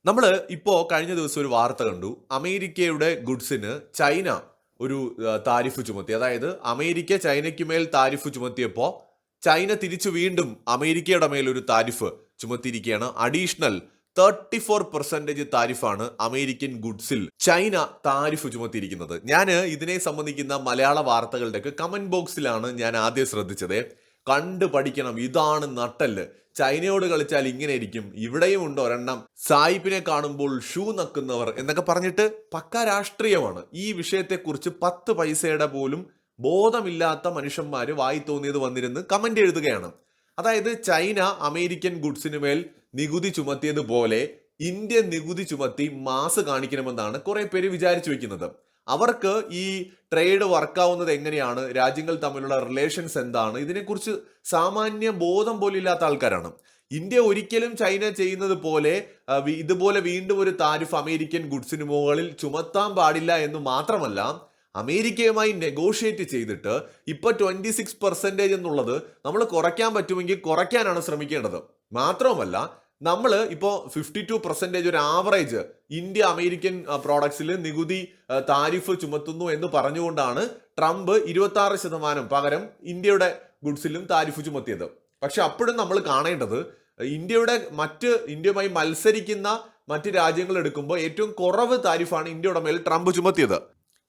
നമ്മൾ ഇപ്പോൾ കഴിഞ്ഞ ദിവസം ഒരു വാർത്ത കണ്ടു. അമേരിക്കയുടെ ഗുഡ്സിന് ചൈന ഒരു താരിഫ് ചുമത്തി. അതായത് അമേരിക്ക ചൈനയ്ക്ക് മേൽ താരിഫ് ചുമത്തിയപ്പോൾ ചൈന തിരിച്ചു വീണ്ടും അമേരിക്കയുടെ മേൽ ഒരു താരിഫ് ചുമത്തിയിരിക്കുകയാണ്. അഡീഷണൽ 34% താരിഫാണ് അമേരിക്കൻ ഗുഡ്സിൽ ചൈന താരിഫ് ചുമത്തിയിരിക്കുന്നത്. ഞാൻ ഇതിനെ സംബന്ധിക്കുന്ന മലയാള വാർത്തകളുടെയൊക്കെ കമന്റ് ബോക്സിലാണ് ഞാൻ ആദ്യം ശ്രദ്ധിച്ചത്. കണ്ടു പഠിക്കണം, ഇതാണ് നട്ടല്. ചൈനയോട് കളിച്ചാൽ ഇങ്ങനെ ഇരിക്കും. ഇവിടെയും ഉണ്ട് ഒരെണ്ണം, സായിപ്പിനെ കാണുമ്പോൾ ഷൂ നക്കുന്നവർ എന്നൊക്കെ പറഞ്ഞിട്ട് പക്ക രാഷ്ട്രീയമാണ്. ഈ വിഷയത്തെക്കുറിച്ച് 10 പൈസയുടെ പോലും ബോധമില്ലാത്ത മനുഷ്യന്മാര് വായി തോന്നിയത് വന്നിരുന്ന് കമന്റ് എഴുതുകയാണ്. അതായത് ചൈന അമേരിക്കൻ ഗുഡ്സിന് മേൽ നികുതി ചുമത്തിയതുപോലെ ഇന്ത്യൻ നികുതി ചുമത്തി മാസ് കാണിക്കണമെന്നാണ് കുറെ പേര് വിചാരിച്ചു വെക്കുന്നത്. അവർക്ക് ഈ ട്രേഡ് വർക്കാവുന്നത് എങ്ങനെയാണ്, രാജ്യങ്ങൾ തമ്മിലുള്ള റിലേഷൻസ് എന്താണ്, ഇതിനെക്കുറിച്ച് സാമാന്യ ബോധം പോലും ഇല്ലാത്ത ആൾക്കാരാണ്. ഇന്ത്യ ഒരിക്കലും ചൈന ചെയ്യുന്നത് പോലെ ഇതുപോലെ വീണ്ടും ഒരു താരിഫ് അമേരിക്കൻ ഗുഡ്സിന് മുകളിൽ ചുമത്താൻ പാടില്ല എന്ന് മാത്രമല്ല, അമേരിക്കയുമായി നെഗോഷിയേറ്റ് ചെയ്തിട്ട് ഇപ്പൊ 26% എന്നുള്ളത് നമ്മൾ കുറയ്ക്കാൻ പറ്റുമെങ്കിൽ കുറയ്ക്കാനാണ് ശ്രമിക്കേണ്ടത്. മാത്രവുമല്ല, നമ്മൾ ഇപ്പോൾ 52% ഒരു ആവറേജ് ഇന്ത്യ അമേരിക്കൻ പ്രോഡക്ട്സിൽ നികുതി താരിഫ് ചുമത്തുന്നു എന്ന് പറഞ്ഞുകൊണ്ടാണ് ട്രംപ് 26% പകരം ഇന്ത്യയുടെ ഗുഡ്സിലും താരിഫ് ചുമത്തിയത്. പക്ഷെ അപ്പോഴും നമ്മൾ കാണേണ്ടത് ഇന്ത്യയുമായി മത്സരിക്കുന്ന മറ്റ് രാജ്യങ്ങൾ എടുക്കുമ്പോൾ ഏറ്റവും കുറവ് താരിഫാണ് ഇന്ത്യയുടെ മേൽ ട്രംപ് ചുമത്തിയത്.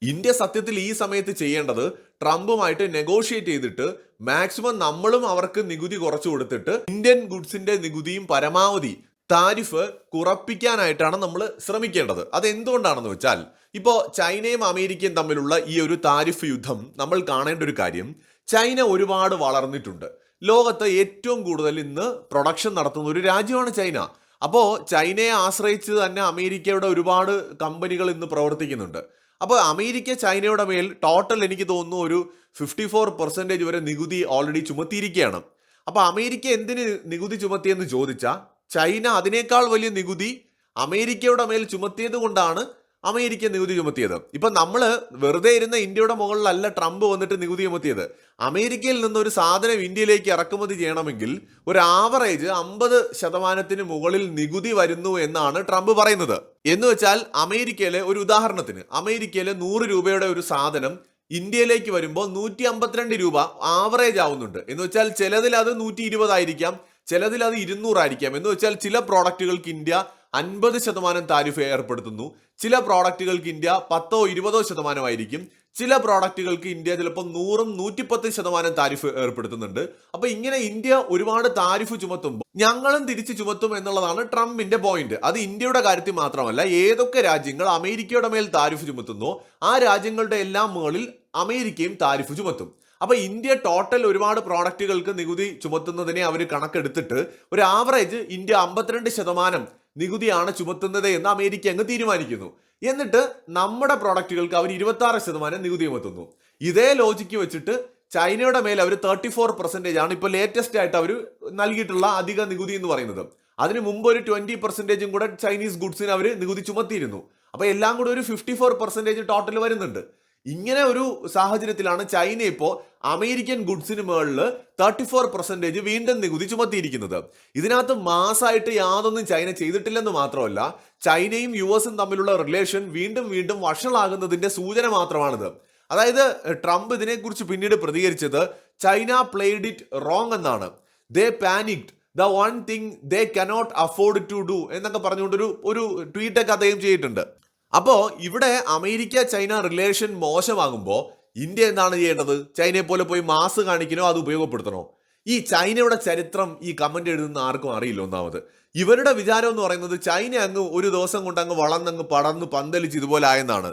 ഇന്ത്യ സത്യത്തിൽ ഈ സമയത്ത് ചെയ്യേണ്ടത് ട്രംപുമായിട്ട് നെഗോഷിയേറ്റ് ചെയ്തിട്ട് മാക്സിമം നമ്മളും അവർക്ക് നികുതി കുറച്ചു കൊടുത്തിട്ട് ഇന്ത്യൻ ഗുഡ്സിന്റെ നികുതിയും പരമാവധി താരിഫ് കുറപ്പിക്കാനായിട്ടാണ് നമ്മൾ ശ്രമിക്കേണ്ടത്. അതെന്തുകൊണ്ടാണെന്ന് വെച്ചാൽ, ഇപ്പോൾ ചൈനയും അമേരിക്കയും തമ്മിലുള്ള ഈ ഒരു താരിഫ് യുദ്ധം നമ്മൾ കാണേണ്ട ഒരു കാര്യം, ചൈന ഒരുപാട് വളർന്നിട്ടുണ്ട്. ലോകത്ത് ഏറ്റവും കൂടുതൽ ഇന്ന് പ്രൊഡക്ഷൻ നടത്തുന്ന ഒരു രാജ്യമാണ് ചൈന. അപ്പോൾ ചൈനയെ ആശ്രയിച്ച് തന്നെ അമേരിക്കയുടെ ഒരുപാട് കമ്പനികൾ ഇന്ന് പ്രവർത്തിക്കുന്നുണ്ട്. അപ്പോൾ അമേരിക്ക ചൈനയുടെ മേൽ ടോട്ടൽ എനിക്ക് തോന്നുന്നു ഒരു 54% വരെ നികുതി ഓൾറെഡി ചുമത്തിയിരിക്കുകയാണ്. അപ്പോൾ അമേരിക്ക എന്തിന് നികുതി ചുമത്തിയെന്ന് ചോദിച്ചാൽ, ചൈന അതിനേക്കാൾ വലിയ നികുതി അമേരിക്കയുടെ മേൽ ചുമത്തിയത് കൊണ്ടാണ് അമേരിക്ക നികുതി ചുമത്തിയത്. ഇപ്പൊ നമ്മൾ വെറുതെ ഇരുന്ന ഇന്ത്യയുടെ മുകളിലല്ല ട്രംപ് വന്നിട്ട് നികുതി ചുമത്തിയത്. അമേരിക്കയിൽ നിന്ന് ഒരു സാധനം ഇന്ത്യയിലേക്ക് ഇറക്കുമതി ചെയ്യണമെങ്കിൽ ഒരു ആവറേജ് 50% മുകളിൽ നികുതി വരുന്നു എന്നാണ് ട്രംപ് പറയുന്നത്. എന്ന് വെച്ചാൽ അമേരിക്കയിലെ ഒരു ഉദാഹരണത്തിന്, അമേരിക്കയിലെ 100 രൂപയുടെ ഒരു സാധനം ഇന്ത്യയിലേക്ക് വരുമ്പോൾ 152 രൂപ ആവറേജ് ആവുന്നുണ്ട്. എന്ന് വെച്ചാൽ ചിലതിൽ അത് 120 ആയിരിക്കാം, ചിലതിൽ അത് 200 ആയിരിക്കാം. എന്ന് വെച്ചാൽ ചില പ്രോഡക്റ്റുകൾക്ക് ഇന്ത്യ 50% താരിഫ് ഏർപ്പെടുത്തുന്നു, ചില പ്രോഡക്റ്റുകൾക്ക് ഇന്ത്യ 10-20% ആയിരിക്കും, ചില പ്രോഡക്റ്റുകൾക്ക് ഇന്ത്യ ചിലപ്പോൾ 100-110% താരിഫ് ഏർപ്പെടുത്തുന്നുണ്ട്. അപ്പൊ ഇങ്ങനെ ഇന്ത്യ ഒരുപാട് താരിഫ് ചുമത്തുമ്പോൾ ഞങ്ങളും തിരിച്ചു ചുമത്തും എന്നുള്ളതാണ് ട്രംപിന്റെ പോയിന്റ്. അത് ഇന്ത്യയുടെ കാര്യത്തിൽ മാത്രമല്ല, ഏതൊക്കെ രാജ്യങ്ങൾ അമേരിക്കയുടെ മേൽ താരിഫ് ചുമത്തുന്നോ ആ രാജ്യങ്ങളുടെ എല്ലാം മുകളിൽ അമേരിക്കയും താരിഫ് ചുമത്തും. അപ്പൊ ഇന്ത്യ ടോട്ടൽ ഒരുപാട് പ്രോഡക്റ്റുകൾക്ക് നികുതി ചുമത്തുന്നതിനെ അവർ കണക്കെടുത്തിട്ട് ഒരു ആവറേജ് ഇന്ത്യ 52% നികുതിയാണ് ചുമത്തുന്നത് എന്ന് അമേരിക്ക അങ്ങ് തീരുമാനിക്കുന്നു. എന്നിട്ട് നമ്മുടെ പ്രോഡക്റ്റുകൾക്ക് അവർ 26% നികുതി ചുമത്തുന്നു. ഇതേ ലോജിക്ക് വെച്ചിട്ട് ചൈനയുടെ മേൽ അവർ 34% ആണ് ഇപ്പോൾ ലേറ്റസ്റ്റ് ആയിട്ട് അവർ നൽകിയിട്ടുള്ള അധിക നികുതി എന്ന് പറയുന്നത്. അതിന് മുമ്പ് ഒരു 20% കൂടെ ചൈനീസ് ഗുഡ്സിന് അവർ നികുതി ചുമത്തിയിരുന്നു. അപ്പൊ എല്ലാം കൂടെ ഒരു 54% ടോട്ടൽ വരുന്നുണ്ട്. ഇങ്ങനെ ഒരു സാഹചര്യത്തിലാണ് ചൈന ഇപ്പോൾ അമേരിക്കൻ ഗുഡ്സിന് മുകളിൽ 34% വീണ്ടും നികുതി ചുമത്തിയിരിക്കുന്നത്. ഇതിനകത്ത് മാസമായിട്ട് യാതൊന്നും ചൈന ചെയ്തിട്ടില്ലെന്ന് മാത്രമല്ല, ചൈനയും US തമ്മിലുള്ള റിലേഷൻ വീണ്ടും വീണ്ടും വഷളാകുന്നതിന്റെ സൂചന മാത്രമാണിത്. അതായത് ട്രംപ് ഇതിനെക്കുറിച്ച് പിന്നീട് പ്രതികരിച്ചത്, ചൈന പ്ലേഡ് ഇറ്റ് റോങ് എന്നാണ്. They panicked, the one thing they cannot afford to do എന്നൊക്കെ പറഞ്ഞുകൊണ്ട് ഒരു ട്വീറ്റൊക്കെ അദ്ദേഹം ചെയ്തിട്ടുണ്ട്. അപ്പോൾ ഇവിടെ അമേരിക്ക ചൈന റിലേഷൻ മോശമാകുമ്പോൾ ഇന്ത്യ എന്താണ് ചെയ്യേണ്ടത്? ചൈനയെ പോലെ പോയി മാസ് കാണിക്കണോ, അത് ഉപയോഗപ്പെടുത്തണോ? ഈ ചൈനയുടെ ചരിത്രം ഈ കമന്റ് എഴുതുന്ന ആർക്കും അറിയില്ല. ഒന്നാമത് ഇവരുടെ വിചാരം എന്ന് പറയുന്നത് ചൈന അങ്ങ് ഒരു ദിവസം കൊണ്ട് അങ്ങ് വളർന്നങ്ങ് പടർന്ന് പന്തലിച്ച് ഇതുപോലെ ആയെന്നാണ്.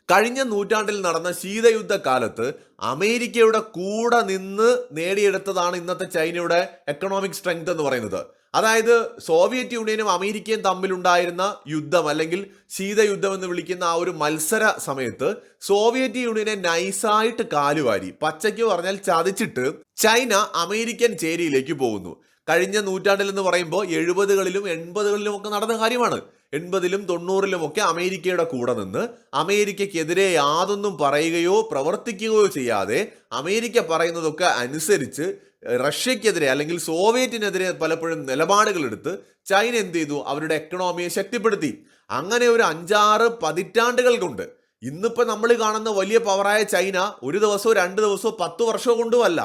കഴിഞ്ഞ നൂറ്റാണ്ടിൽ നടന്ന ശീതയുദ്ധ കാലത്ത് അമേരിക്കയുടെ കൂടെ നിന്ന് നേടിയെടുത്തതാണ് ഇന്നത്തെ ചൈനയുടെ എക്കണോമിക് സ്ട്രെങ്ത് എന്ന് പറയുന്നത്. അതായത് സോവിയറ്റ് യൂണിയനും അമേരിക്കയും തമ്മിലുണ്ടായിരുന്ന യുദ്ധം, അല്ലെങ്കിൽ ശീതയുദ്ധം എന്ന് വിളിക്കുന്ന ആ ഒരു മത്സര സമയത്ത് സോവിയറ്റ് യൂണിയനെ നൈസായിട്ട് കാലുവാരി, പച്ചയ്ക്ക് പറഞ്ഞാൽ ചതിച്ചിട്ട് ചൈന അമേരിക്കൻ ചേരിയിലേക്ക് പോകുന്നു. കഴിഞ്ഞ നൂറ്റാണ്ടിൽ എന്ന് പറയുമ്പോൾ 70കളിലും 80കളിലും ഒക്കെ നടന്ന കാര്യമാണ്. 80ലും 90ലും ഒക്കെ അമേരിക്കയുടെ കൂടെ നിന്ന് അമേരിക്കയ്ക്കെതിരെ യാതൊന്നും പറയുകയോ പ്രവർത്തിക്കുകയോ ചെയ്യാതെ അമേരിക്ക പറയുന്നതൊക്കെ അനുസരിച്ച് റഷ്യക്കെതിരെ അല്ലെങ്കിൽ സോവിയറ്റിനെതിരെ പലപ്പോഴും നിലപാടുകൾ എടുത്ത് ചൈന എന്ത് ചെയ്തു? അവരുടെ എക്കണോമിയെ ശക്തിപ്പെടുത്തി. അങ്ങനെ ഒരു 5-6 പതിറ്റാണ്ടുകൾ കൊണ്ട് ഇന്നിപ്പോൾ നമ്മൾ കാണുന്ന വലിയ പവറായ ചൈന ഒരു ദിവസമോ 2 ദിവസമോ 10 വർഷമോ കൊണ്ടുമല്ല,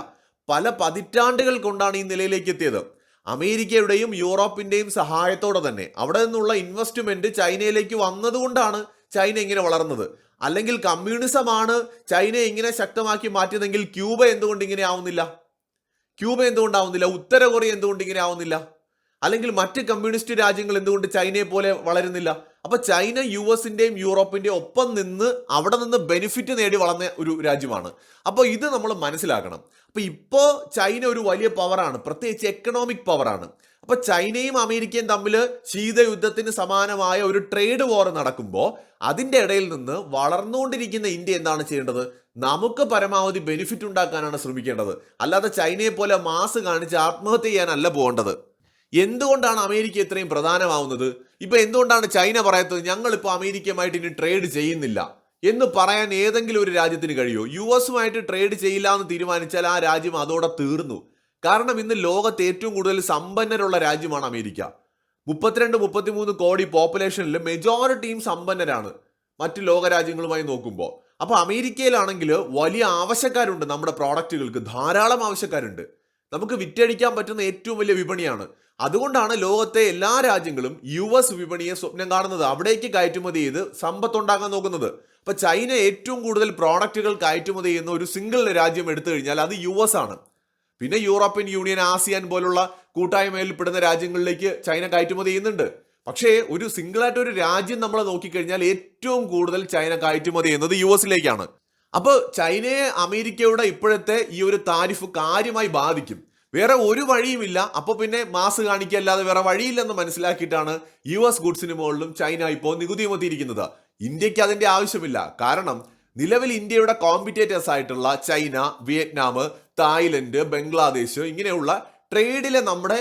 പല പതിറ്റാണ്ടുകൾ കൊണ്ടാണ് ഈ നിലയിലേക്ക് എത്തിയത്. അമേരിക്കയുടെയും യൂറോപ്പിന്റെയും സഹായത്തോടെ തന്നെ അവിടെ നിന്നുള്ള ഇൻവെസ്റ്റ്മെന്റ് ചൈനയിലേക്ക് വന്നതുകൊണ്ടാണ് ചൈന ഇങ്ങനെ വളർന്നത്. അല്ലെങ്കിൽ കമ്മ്യൂണിസമാണ് ചൈനയെ ഇങ്ങനെ ശക്തമാക്കി മാറ്റിയതെങ്കിൽ ക്യൂബ എന്തുകൊണ്ട് ഇങ്ങനെ ആവുന്നില്ല? ഉത്തര കൊറിയ എന്തുകൊണ്ട് ഇങ്ങനെ ആവുന്നില്ല? അല്ലെങ്കിൽ മറ്റ് കമ്മ്യൂണിസ്റ്റ് രാജ്യങ്ങൾ എന്തുകൊണ്ട് ചൈനയെ പോലെ വളരുന്നില്ല? അപ്പൊ ചൈന US-ന്റെയും യൂറോപ്പിന്റെയും ഒപ്പം നിന്ന് അവിടെ നിന്ന് ബെനിഫിറ്റ് നേടി വളർന്ന ഒരു രാജ്യമാണ്. അപ്പോൾ ഇത് നമ്മൾ മനസ്സിലാക്കണം. അപ്പൊ ഇപ്പോ ചൈന ഒരു വലിയ പവറാണ്, പ്രത്യേകിച്ച് എക്കണോമിക് പവറാണ്. അപ്പൊ ചൈനയും അമേരിക്കയും തമ്മിൽ ശീതയുദ്ധത്തിന് സമാനമായ ഒരു ട്രേഡ് വാർ നടക്കുമ്പോൾ അതിന്റെ ഇടയിൽ നിന്ന് വളർന്നുകൊണ്ടിരിക്കുന്ന ഇന്ത്യ എന്താണ് ചെയ്യേണ്ടത്? നമുക്ക് പരമാവധി ബെനിഫിറ്റ് ഉണ്ടാക്കാനാണ് ശ്രമിക്കേണ്ടത്. അല്ലാതെ ചൈനയെ പോലെ മാസ് കാണിച്ച് ആത്മഹത്യ ചെയ്യാനല്ല പോകേണ്ടത്. എന്തുകൊണ്ടാണ് അമേരിക്ക ഇത്രയും പ്രധാനമാവുന്നത്? ഇപ്പൊ എന്തുകൊണ്ടാണ് ചൈന പറയാത്തത് ഞങ്ങളിപ്പോൾ അമേരിക്കയുമായിട്ട് ഇനി ട്രേഡ് ചെയ്യുന്നില്ല എന്ന് പറയാൻ ഏതെങ്കിലും ഒരു രാജ്യത്തിന് കഴിയുമോ? US-ഉമായിട്ട് ട്രേഡ് ചെയ്യില്ല എന്ന് തീരുമാനിച്ചാൽ ആ രാജ്യം അതോടെ തീർന്നു. കാരണം ഇന്ന് ലോകത്ത് ഏറ്റവും കൂടുതൽ സമ്പന്നരുള്ള രാജ്യമാണ് അമേരിക്ക. 32-33 കോടി പോപ്പുലേഷനിൽ മെജോറിറ്റിയും സമ്പന്നരാണ് മറ്റ് ലോകരാജ്യങ്ങളുമായി നോക്കുമ്പോൾ. അപ്പോൾ അമേരിക്കയിലാണെങ്കിൽ വലിയ ആവശ്യക്കാരുണ്ട്, നമ്മുടെ പ്രോഡക്റ്റുകൾക്ക് ധാരാളം ആവശ്യക്കാരുണ്ട്. നമുക്ക് വിറ്റഴിക്കാൻ പറ്റുന്ന ഏറ്റവും വലിയ വിപണിയാണ്. അതുകൊണ്ടാണ് ലോകത്തെ എല്ലാ രാജ്യങ്ങളും US വിപണിയെ സ്വപ്നം കാണുന്നത്, അവിടേക്ക് കയറ്റുമതി ചെയ്ത് സമ്പത്തുണ്ടാക്കാൻ നോക്കുന്നത്. അപ്പൊ ചൈന ഏറ്റവും കൂടുതൽ പ്രോഡക്റ്റുകൾ കയറ്റുമതി ചെയ്യുന്ന ഒരു സിംഗിൾ രാജ്യം എടുത്തു കഴിഞ്ഞാൽ അത് US ആണ്. പിന്നെ യൂറോപ്യൻ യൂണിയൻ, ആസിയാൻ പോലുള്ള കൂട്ടായ്മയിൽ പെടുന്ന രാജ്യങ്ങളിലേക്ക് ചൈന കയറ്റുമതി ചെയ്യുന്നുണ്ട്. പക്ഷേ ഒരു സിംഗിളായിട്ട് ഒരു രാജ്യം നമ്മൾ നോക്കിക്കഴിഞ്ഞാൽ ഏറ്റവും കൂടുതൽ ചൈന കയറ്റുമതി ചെയ്യുന്നത് US-ലേക്കാണ്. അപ്പോൾ ചൈനയെ അമേരിക്കയുടെ ഇപ്പോഴത്തെ ഈ ഒരു താരിഫ് കാര്യമായി ബാധിക്കും. വേറെ ഒരു വഴിയുമില്ല. അപ്പോൾ പിന്നെ മാസ് കാണിക്കല്ലാതെ വേറെ വഴിയില്ലെന്ന് മനസ്സിലാക്കിയിട്ടാണ് US ഗുഡ്സിന് മുകളിലും ചൈന ഇപ്പോൾ നികുതി ചുമത്തിയിരിക്കുന്നത്. ഇന്ത്യക്ക് അതിന്റെ ആവശ്യമില്ല. കാരണം നിലവിൽ ഇന്ത്യയുടെ കോമ്പറ്റേറ്റേഴ്സ് ആയിട്ടുള്ള ചൈന, വിയറ്റ്നാം, തായ്ലൻഡ്, ബംഗ്ലാദേശ് ഇങ്ങനെയുള്ള ട്രേഡിലെ നമ്മുടെ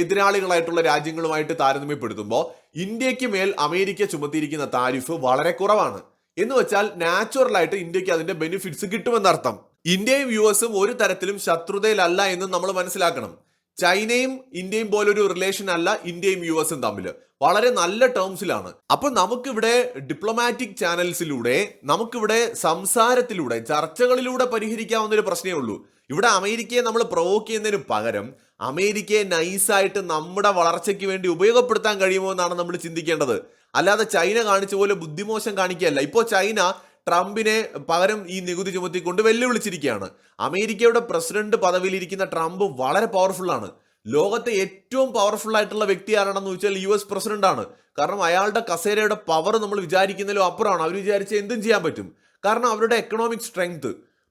എതിരാളികളായിട്ടുള്ള രാജ്യങ്ങളുമായിട്ട് താരതമ്യപ്പെടുത്തുമ്പോൾ ഇന്ത്യക്ക് മേൽ അമേരിക്ക ചുമത്തിയിരിക്കുന്ന താരിഫ് വളരെ കുറവാണ്. എന്ന് വെച്ചാൽ നാച്ചുറലായിട്ട് ഇന്ത്യക്ക് അതിന്റെ ബെനിഫിറ്റ്സ് കിട്ടുമെന്നർത്ഥം. ഇന്ത്യയും US-ഉം ഒരു തരത്തിലും ശത്രുതയിലല്ല എന്ന് നമ്മൾ മനസ്സിലാക്കണം. ചൈനയും ഇന്ത്യയും പോലൊരു റിലേഷൻ അല്ല ഇന്ത്യയും US-ഉം തമ്മിൽ, വളരെ നല്ല ടേംസിലാണ്. അപ്പൊ നമുക്കിവിടെ ഡിപ്ലോമാറ്റിക് ചാനൽസിലൂടെ, നമുക്കിവിടെ സംസാരത്തിലൂടെ, ചർച്ചകളിലൂടെ പരിഹരിക്കാവുന്ന ഒരു പ്രശ്നമേ ഉള്ളൂ. ഇവിടെ അമേരിക്കയെ നമ്മൾ പ്രൊവോക്ക് ചെയ്യുന്നതിന് പകരം അമേരിക്കയെ നൈസായിട്ട് നമ്മുടെ വളർച്ചയ്ക്ക് വേണ്ടി ഉപയോഗപ്പെടുത്താൻ കഴിയുമോ എന്നാണ് നമ്മൾ ചിന്തിക്കേണ്ടത്. അല്ലാതെ ചൈന കാണിച്ച പോലെ ബുദ്ധിമോശം കാണിക്കുകയല്ല. ഇപ്പോൾ ചൈന ട്രംപിനെ പകരം ഈ നികുതി ചുമത്തിക്കൊണ്ട് വെല്ലുവിളിച്ചിരിക്കുകയാണ്. അമേരിക്കയുടെ പ്രസിഡന്റ് പദവിയിലിരിക്കുന്ന ട്രംപ് വളരെ പവർഫുൾ ആണ്. ലോകത്തെ ഏറ്റവും പവർഫുൾ ആയിട്ടുള്ള വ്യക്തി ആരാണെന്ന് ചോദിച്ചാൽ US പ്രസിഡന്റ് ആണ്. കാരണം അയാളുടെ കസേരയുടെ പവർ നമ്മൾ വിചാരിക്കുന്നതിലും അപ്പുറമാണ്. അവർ വിചാരിച്ച എന്തും ചെയ്യാൻ പറ്റും. കാരണം അവരുടെ എക്കണോമിക് സ്ട്രെങ്ത്,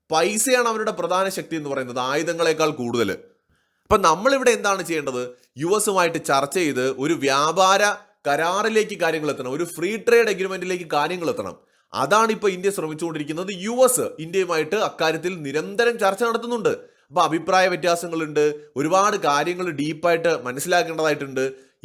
പൈസയാണ് അവരുടെ പ്രധാന ശക്തി എന്ന് പറയുന്നത്, ആയുധങ്ങളെക്കാൾ കൂടുതൽ. അപ്പൊ നമ്മളിവിടെ എന്താണ് ചെയ്യേണ്ടത്? US-ഉമായിട്ട് ചർച്ച ചെയ്ത് ഒരു വ്യാപാര കരാറിലേക്ക് കാര്യങ്ങൾ എത്തണം, ഒരു ഫ്രീ ട്രേഡ് എഗ്രിമെന്റിലേക്ക് കാര്യങ്ങൾ എത്തണം. അതാണ് ഇപ്പോൾ ഇന്ത്യ ശ്രമിച്ചുകൊണ്ടിരിക്കുന്നത്. US ഇന്ത്യയുമായിട്ട് അക്കാര്യത്തിൽ നിരന്തരം ചർച്ച നടത്തുന്നുണ്ട്. അപ്പൊ അഭിപ്രായ വ്യത്യാസങ്ങളുണ്ട്, ഒരുപാട് കാര്യങ്ങൾ ഡീപ്പായിട്ട് മനസ്സിലാക്കേണ്ടതായിട്ടുണ്ട്.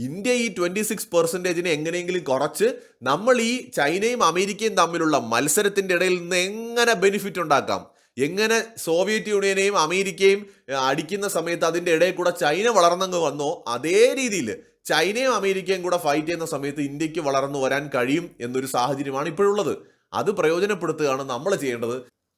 ഇന്ത്യ ഈ 26% എങ്ങനെയെങ്കിലും കുറച്ച് നമ്മൾ ഈ ചൈനയും അമേരിക്കയും തമ്മിലുള്ള മത്സരത്തിന്റെ ഇടയിൽ നിന്ന് എങ്ങനെ ബെനിഫിറ്റ് ഉണ്ടാക്കാം, എങ്ങനെ സോവിയറ്റ് യൂണിയനെയും അമേരിക്കയും അടിക്കുന്ന സമയത്ത് അതിന്റെ ഇടയിൽ കൂടെ ചൈന വളർന്നങ്ങ് വന്നോ അതേ രീതിയിൽ ചൈനയും അമേരിക്കയും കൂടെ ഫൈറ്റ് ചെയ്യുന്ന സമയത്ത് ഇന്ത്യക്ക് വളർന്നു വരാൻ കഴിയും എന്നൊരു സാഹചര്യമാണ് ഇപ്പോഴുള്ളത്. അത് പ്രയോജനപ്പെടുത്തുകയാണ് നമ്മൾ ചെയ്യേണ്ടത്.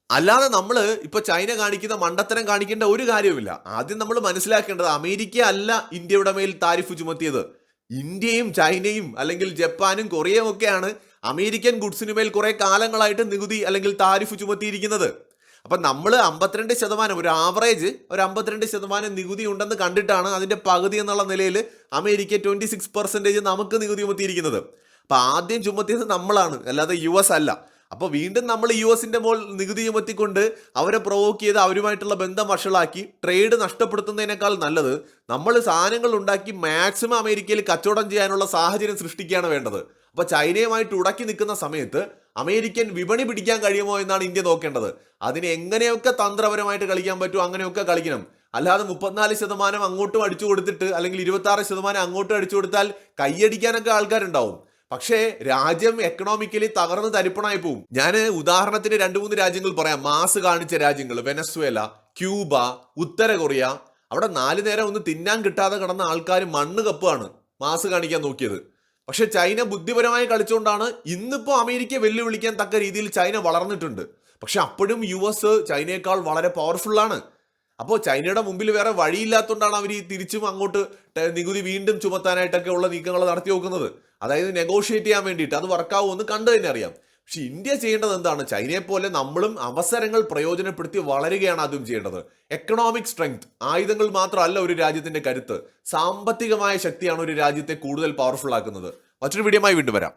അല്ലാതെ നമ്മൾ ഇപ്പൊ ചൈന കാണിക്കുന്ന മണ്ടത്തരം കാണിക്കേണ്ട ഒരു കാര്യവുമില്ല. ആദ്യം നമ്മൾ മനസ്സിലാക്കേണ്ടത് അമേരിക്ക അല്ല ഇന്ത്യയുടെ മേൽ താരിഫ് ചുമത്തിയത്. ഇന്ത്യയും ചൈനയും അല്ലെങ്കിൽ ജപ്പാനും കൊറിയയും ഒക്കെയാണ് അമേരിക്കൻ ഗുഡ്സിന് മേൽ കുറെ കാലങ്ങളായിട്ട് നികുതി അല്ലെങ്കിൽ താരിഫ് ചുമത്തിയിരിക്കുന്നത്. അപ്പൊ നമ്മൾ 52%, ഒരു ആവറേജ് ഒരു 52% നികുതി ഉണ്ടെന്ന് കണ്ടിട്ടാണ് അതിന്റെ പകുതി എന്നുള്ള നിലയിൽ അമേരിക്ക 26% നമുക്ക് നികുതി ചുമത്തിയിരിക്കുന്നത്. അപ്പൊ ആദ്യം ചുമത്തിയത് നമ്മളാണ്, അല്ലാതെ US അല്ല. അപ്പൊ വീണ്ടും നമ്മൾ US-ന്റെ മുകളിൽ നികുതി ചുമത്തിക്കൊണ്ട് അവരെ പ്രൊവോക്ക് ചെയ്ത് അവരുമായിട്ടുള്ള ബന്ധം വഷളാക്കി ട്രേഡ് നഷ്ടപ്പെടുത്തുന്നതിനേക്കാൾ നല്ലത് നമ്മൾ സാധനങ്ങൾ ഉണ്ടാക്കി മാക്സിമം അമേരിക്കയിൽ കച്ചവടം ചെയ്യാനുള്ള സാഹചര്യം സൃഷ്ടിക്കുകയാണ് വേണ്ടത്. അപ്പൊ ചൈനയുമായിട്ട് ഉടക്കി നിൽക്കുന്ന സമയത്ത് അമേരിക്കൻ വിപണി പിടിക്കാൻ കഴിയുമോ എന്നാണ് ഇന്ത്യ നോക്കേണ്ടത്. അതിന് എങ്ങനെയൊക്കെ തന്ത്രപരമായിട്ട് കളിക്കാൻ പറ്റുമോ അങ്ങനെയൊക്കെ കളിക്കണം. അല്ലാതെ 34% അങ്ങോട്ടും അടിച്ചു കൊടുത്തിട്ട് അല്ലെങ്കിൽ 26% അങ്ങോട്ടും അടിച്ചു കൊടുത്താൽ കൈയടിക്കാനൊക്കെ ആൾക്കാരുണ്ടാവും. പക്ഷേ രാജ്യം എക്കണോമിക്കലി തകർന്ന് തരിപ്പണായി പോവും. ഞാൻ ഉദാഹരണത്തിന് 2-3 രാജ്യങ്ങൾ പറയാം, മാസ് കാണിച്ച രാജ്യങ്ങൾ: വെനസ്വേല, ക്യൂബ, ഉത്തര കൊറിയ, അവിടെ 4 നേരം ഒന്ന് തിന്നാൻ കിട്ടാതെ കിടന്ന ആൾക്കാർ മണ്ണ് കപ്പാണ് മാസ് കാണിക്കാൻ നോക്കിയത്. പക്ഷെ ചൈന ബുദ്ധിപരമായി കളിച്ചുകൊണ്ടാണ് ഇന്നിപ്പോൾ അമേരിക്കയെ വെല്ലുവിളിക്കാൻ തക്ക രീതിയിൽ ചൈന വളർന്നിട്ടുണ്ട്. പക്ഷെ അപ്പോഴും US ചൈനയേക്കാൾ വളരെ പവർഫുള്ളാണ്. അപ്പോൾ ചൈനയുടെ മുമ്പിൽ വേറെ വഴിയില്ലാത്തതുകൊണ്ടാണ് അവർ ഈ തിരിച്ചും അങ്ങോട്ട് നികുതി വീണ്ടും ചുമത്താനായിട്ടൊക്കെ ഉള്ള നീക്കങ്ങൾ നടത്തി നോക്കുന്നത്. അതായത് നെഗോഷിയേറ്റ് ചെയ്യാൻ വേണ്ടിയിട്ട്. അത് വർക്കാവുമെന്ന് കണ്ടു തന്നെ അറിയാം. പക്ഷെ ഇന്ത്യ ചെയ്യേണ്ടത് എന്താണ്? ചൈനയെ പോലെ നമ്മളും അവസരങ്ങൾ പ്രയോജനപ്പെടുത്തി വളരുകയാണ് ആദ്യം ചെയ്യേണ്ടത്. എക്കണോമിക് സ്ട്രെങ്ത്, ആയുധങ്ങൾ മാത്രമല്ല ഒരു രാജ്യത്തിന്റെ കരുത്ത്, സാമ്പത്തികമായ ശക്തിയാണ് ഒരു രാജ്യത്തെ കൂടുതൽ പവർഫുൾ ആക്കുന്നത്. മറ്റൊരു വീഡിയോയുമായി വീണ്ടും വരാം.